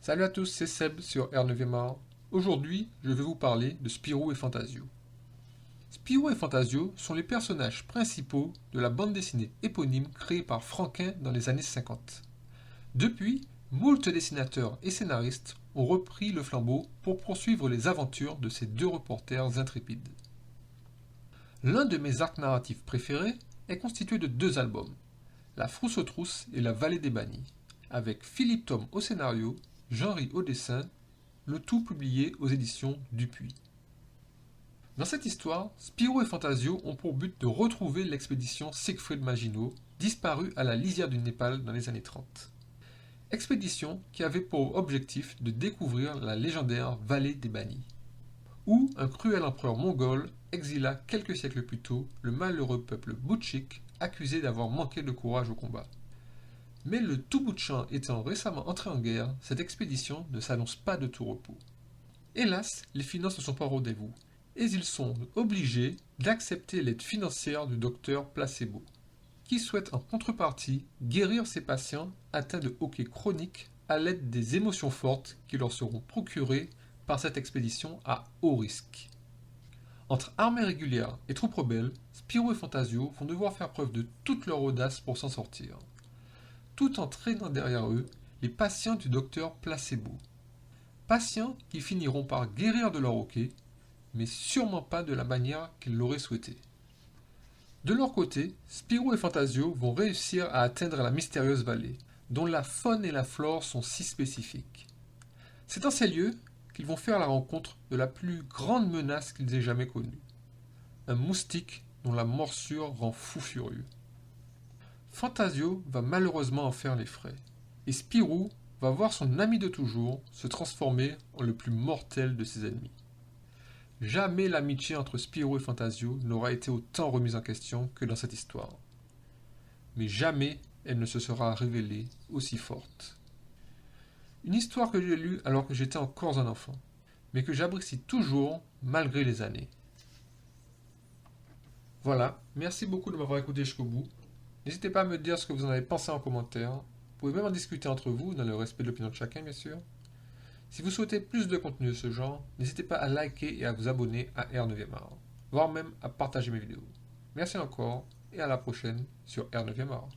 Salut à tous, c'est Seb sur R9e art. Aujourd'hui, je vais vous parler de Spirou et Fantasio. Spirou et Fantasio sont les personnages principaux de la bande dessinée éponyme créée par Franquin dans les années 50. Depuis, moult dessinateurs et scénaristes ont repris le flambeau pour poursuivre les aventures de ces deux reporters intrépides. L'un de mes arcs narratifs préférés est constitué de deux albums, La Frousse aux Trousses et La Vallée des Bannis, avec Philippe Thom au scénario, Jean-Ry au dessin, le tout publié aux éditions Dupuis. Dans cette histoire, Spirou et Fantasio ont pour but de retrouver l'expédition Siegfried Maginot, disparue à la lisière du Népal dans les années 30. Expédition qui avait pour objectif de découvrir la légendaire Vallée des Bannis, où un cruel empereur mongol exila quelques siècles plus tôt le malheureux peuple boutchik accusé d'avoir manqué de courage au combat. Mais le tout bout de champ étant récemment entré en guerre, cette expédition ne s'annonce pas de tout repos. Hélas, les finances ne sont pas au rendez-vous, et ils sont obligés d'accepter l'aide financière du docteur Placebo, qui souhaite en contrepartie guérir ses patients atteints de hoquet chronique à l'aide des émotions fortes qui leur seront procurées par cette expédition à haut risque. Entre armée régulière et troupes rebelles, Spirou et Fantasio vont devoir faire preuve de toute leur audace pour s'en sortir, tout en traînant derrière eux les patients du docteur Placebo. Patients qui finiront par guérir de leur hoquet, mais sûrement pas de la manière qu'ils l'auraient souhaité. De leur côté, Spirou et Fantasio vont réussir à atteindre la mystérieuse vallée, dont la faune et la flore sont si spécifiques. C'est dans ces lieux qu'ils vont faire la rencontre de la plus grande menace qu'ils aient jamais connue. Un moustique dont la morsure rend fou furieux. Fantasio va malheureusement en faire les frais, et Spirou va voir son ami de toujours se transformer en le plus mortel de ses ennemis. Jamais l'amitié entre Spirou et Fantasio n'aura été autant remise en question que dans cette histoire. Mais jamais elle ne se sera révélée aussi forte. Une histoire que j'ai lue alors que j'étais encore un enfant, mais que j'apprécie toujours malgré les années. Voilà, merci beaucoup de m'avoir écouté jusqu'au bout. N'hésitez pas à me dire ce que vous en avez pensé en commentaire. Vous pouvez même en discuter entre vous, dans le respect de l'opinion de chacun, bien sûr. Si vous souhaitez plus de contenu de ce genre, n'hésitez pas à liker et à vous abonner à R9e art, voire même à partager mes vidéos. Merci encore et à la prochaine sur R9e art.